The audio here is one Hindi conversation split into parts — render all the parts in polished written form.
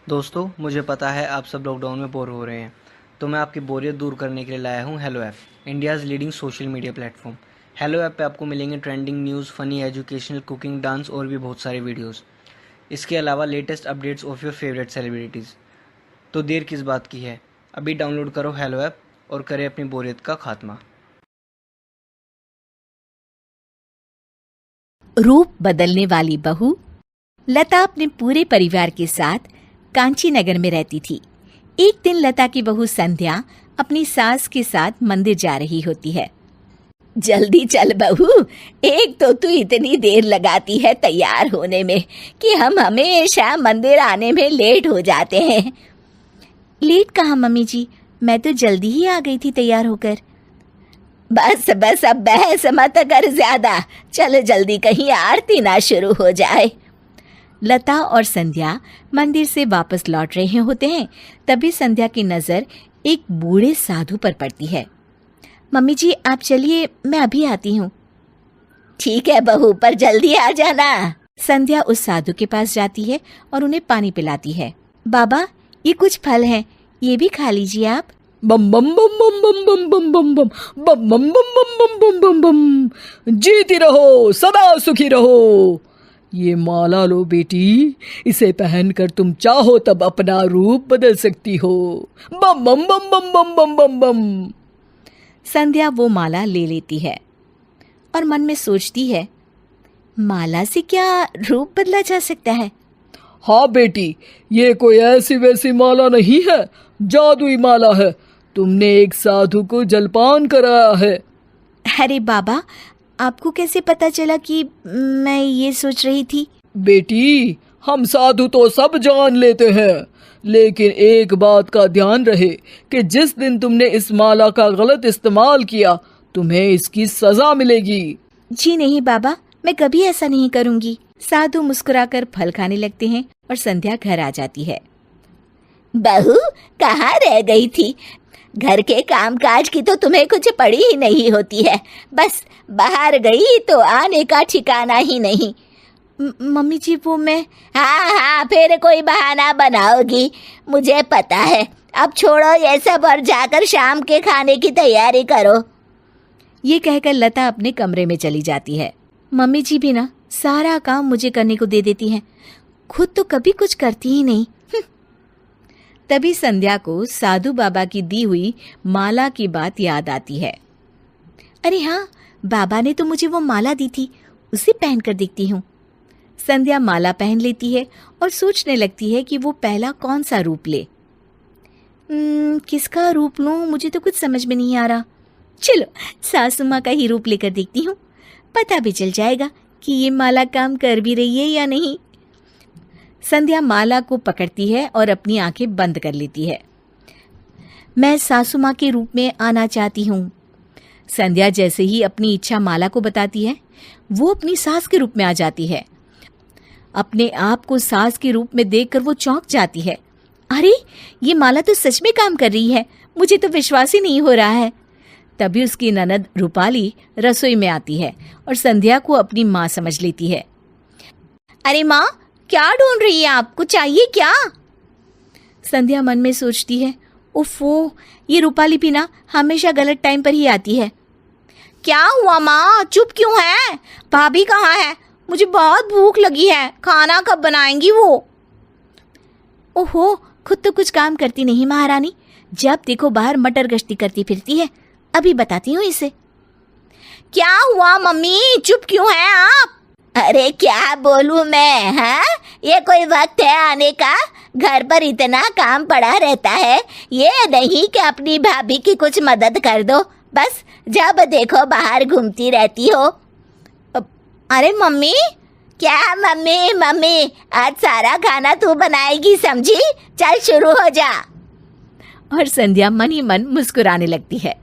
दोस्तों, मुझे पता है आप सब लॉकडाउन में बोर हो रहे हैं, तो मैं आपकी बोरियत दूर करने के लिए लाया हूँ hello app, India's leading social media platform. Hello app पे आपको मिलेंगे trending news, funny, educational, cooking, dance और भी बहुत सारे वीडियोस। इसके अलावा latest updates of your favourite celebrities. तो देर किस बात की है, अभी डाउनलोड करो हेलो ऐप और करें अपनी बोरियत का खात्मा। रूप बदलने वाली बहू लता अपने पूरे परिवार के साथ कांची नगर में रहती थी। एक दिन लता की बहू संध्या अपनी सास के साथ मंदिर जा रही होती है। जल्दी चल बहू, एक तो तू इतनी देर लगाती है तैयार होने में कि हम हमेशा मंदिर आने में लेट हो जाते हैं। लेट कहाँ मम्मी जी, मैं तो जल्दी ही आ गई थी तैयार होकर। बस बस अब बहस मत कर ज्यादा, चल जल्दी कहीं आरती ना शुरू हो जाए। लता और संध्या मंदिर से वापस लौट रहे होते हैं, तभी संध्या की नजर एक बूढ़े साधु पर पड़ती है। मम्मी जी आप चलिए, मैं अभी आती हूँ। ठीक है बहू, पर जल्दी आ जाना। संध्या उस साधु के पास जाती है और उन्हें पानी पिलाती है। बाबा, ये कुछ फल हैं, ये भी खा लीजिए आप। बम बम बम बम बम बम बम बम बम बम बम बम बम बम बम बम। जीती रहो, सदा सुखी रहो। ये माला लो बेटी, इसे पहनकर तुम चाहो तब अपना रूप बदल सकती हो। बम बम बम बम बम बम बम बम। संध्या वो माला ले लेती है और मन में सोचती है, माला से क्या रूप बदला जा सकता है? हाँ बेटी, ये कोई ऐसी वैसी माला नहीं है, जादुई माला है। तुमने एक साधु को जलपान कराया है। अरे बाबा, आपको कैसे पता चला कि मैं ये सोच रही थी? बेटी, हम साधु तो सब जान लेते हैं, लेकिन एक बात का ध्यान रहे कि जिस दिन तुमने इस माला का गलत इस्तेमाल किया, तुम्हें इसकी सजा मिलेगी। जी नहीं बाबा, मैं कभी ऐसा नहीं करूंगी। साधु मुस्कुराकर फल खाने लगते हैं और संध्या घर आ जाती है। बहू, कहाँ रह गई थी? घर के कामकाज की तो तुम्हें कुछ पड़ी ही नहीं होती है, बस बाहर गई तो आने का ठिकाना ही नहीं। मम्मी जी वो मैं। हाँ, फिर कोई बहाना बनाओगी, मुझे पता है। अब छोड़ो ये सब और जाकर शाम के खाने की तैयारी करो। ये कहकर लता अपने कमरे में चली जाती है। मम्मी जी भी ना सारा काम मुझे करने को दे देती हैं, खुद तो कभी कुछ करती ही नहीं। तभी संध्या को साधु बाबा की दी हुई माला की बात याद आती है। अरे हाँ, बाबा ने तो मुझे वो माला दी थी, उसे पहनकर देखती हूँ। संध्या माला पहन लेती है और सोचने लगती है कि वो पहला कौन सा रूप ले। किसका रूप लूँ, मुझे तो कुछ समझ में नहीं आ रहा। चलो सासू माँ का ही रूप लेकर देखती हूँ, पता भी चल जाएगा कि ये माला काम कर भी रही है या नहीं। संध्या माला को पकड़ती है और अपनी आंखें बंद कर लेती है। मैं सासू माँ के रूप में आना चाहती हूँ। संध्या जैसे ही अपनी इच्छा माला को बताती है, वो अपनी सास के रूप में आ जाती है। अपने आप को सास के रूप में देखकर वो चौंक जाती है। अरे, ये माला तो सच में काम कर रही है, मुझे तो विश्वास ही नहीं हो रहा है। तभी उसकी ननद रूपाली रसोई में आती है और संध्या को अपनी माँ समझ लेती है। अरे माँ, क्या ढूंढ रही है आप, कुछ चाहिए क्या? संध्या मन में सोचती है, उफ़ो, ये रूपाली भी ना हमेशा गलत टाइम पर ही आती है। क्या हुआ माँ, चुप क्यों है? भाभी कहाँ है? मुझे बहुत भूख लगी है, खाना कब बनाएंगी वो? ओहो, खुद तो कुछ काम करती नहीं महारानी, जब देखो बाहर मटर गश्ती करती फिरती है। अभी बताती हूँ इसे। क्या हुआ मम्मी, चुप क्यों हैं आप? अरे क्या बोलूं मैं, हाँ? ये कोई वक्त है आने का? घर पर इतना काम पड़ा रहता है, ये नहीं कि अपनी भाभी की कुछ मदद कर दो, बस जब देखो बाहर घूमती रहती हो। अरे मम्मी। क्या मम्मी मम्मी, आज सारा खाना तू बनाएगी समझी, चल शुरू हो जा। और संध्या मन ही मन मुस्कुराने लगती है।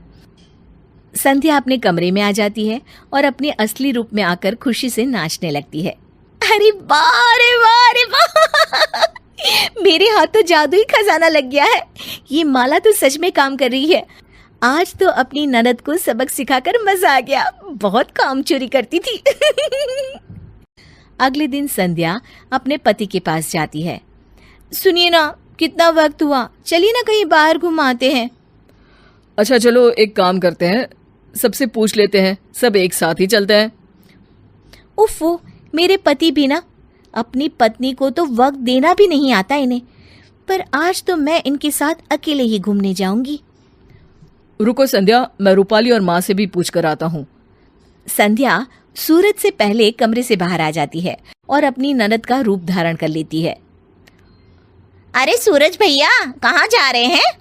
संध्या अपने कमरे में आ जाती है और अपने असली रूप में आकर खुशी से नाचने लगती है। अरे वाह रे वाह रे वाह, मेरे हाथ तो जादुई खजाना लग गया है, ये माला तो सच में काम कर रही है। आज तो अपनी ननद को सबक सिखाकर मजा आ गया, बहुत काम चोरी करती थी। अगले दिन संध्या अपने पति के पास जाती है। सुनिए ना, कितना वक्त हुआ, चलिए ना कहीं बाहर घुमाते हैं। अच्छा चलो एक काम करते हैं, सबसे पूछ लेते हैं, सब एक साथ ही चलते हैं। उफ़ो, मेरे पति भी ना, अपनी पत्नी को तो वक्त देना भी नहीं आता इन्हें, पर आज तो मैं इनके साथ अकेले ही घूमने जाऊंगी। रुको संध्या, मैं रूपाली और माँ से भी पूछ कर आता हूँ। संध्या सूरज से पहले कमरे से बाहर आ जाती है और अपनी ननद का रूप धारण कर लेती है। अरे सूरज भैया, कहाँ जा रहे हैं?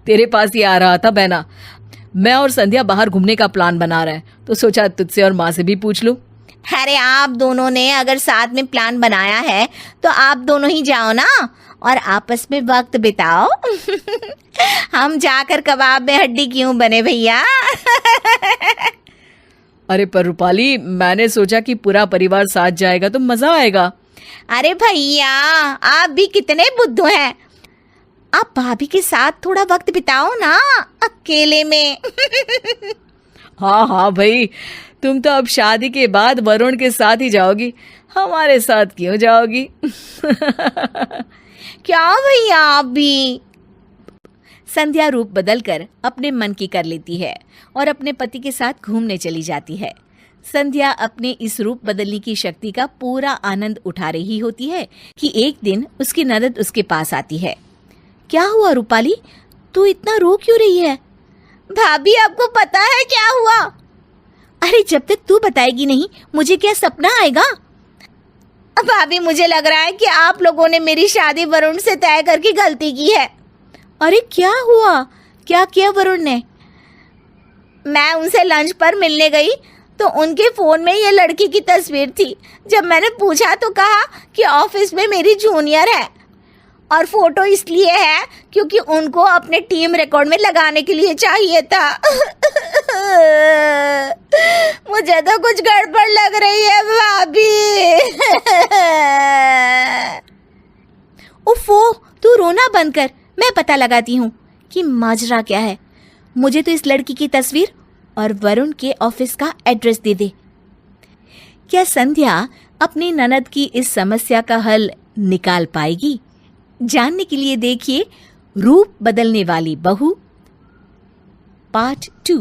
तेरे पास ही आ रहा था बहना। मैं और संध्या बाहर घूमने का प्लान बना रहे हैं, तो सोचा तुझसे और माँ से भी पूछ लूं। अरे आप दोनों ने अगर साथ में प्लान बनाया है तो आप दोनों ही जाओ ना और आपस में वक्त बिताओ। हम जाकर कबाब में हड्डी क्यों बने भैया? अरे पर रूपाली, मैंने सोचा कि पूरा परिवार साथ जाएगा तो मजा आएगा। अरे भैया, आप भी कितने बुद्धू हैं। आप भाभी के साथ थोड़ा वक्त बिताओ ना, अकेले में। हाँ हाँ भाई, तुम तो अब शादी के बाद वरुण के साथ ही जाओगी, हमारे साथ क्यों जाओगी? क्या भैया, आप भी? संध्या रूप बदलकर अपने मन की कर लेती है और अपने पति के साथ घूमने चली जाती है। संध्या अपने इस रूप बदलने की शक्ति का पूरा आनंद उठा रही होती है कि एक दिन उसकी ननद उसके पास आती है। क्या हुआ रूपाली, तू इतना रो क्यों रही है? भाभी, आपको पता है क्या हुआ? अरे जब तक तू बताएगी नहीं, मुझे क्या सपना आएगा? भाभी, मुझे लग रहा है कि आप लोगों ने मेरी शादी वरुण से तय करके गलती की है। अरे क्या हुआ, क्या किया वरुण ने? मैं उनसे लंच पर मिलने गई तो उनके फोन में ये लड़की की तस्वीर थी। जब मैंने पूछा तो कहा कि ऑफिस में मेरी जूनियर है और फोटो इसलिए है क्योंकि उनको अपने टीम रिकॉर्ड में लगाने के लिए चाहिए था। मुझे तो कुछ गड़बड़ लग रही है भाभी। उफ़ो, तू रोना बंद कर, मैं पता लगाती हूँ कि माजरा क्या है। मुझे तो इस लड़की की तस्वीर और वरुण के ऑफिस का एड्रेस दे दे। क्या संध्या अपनी ननद की इस समस्या का हल निकाल पाएगी? जानने के लिए देखिए रूप बदलने वाली बहू पार्ट 2।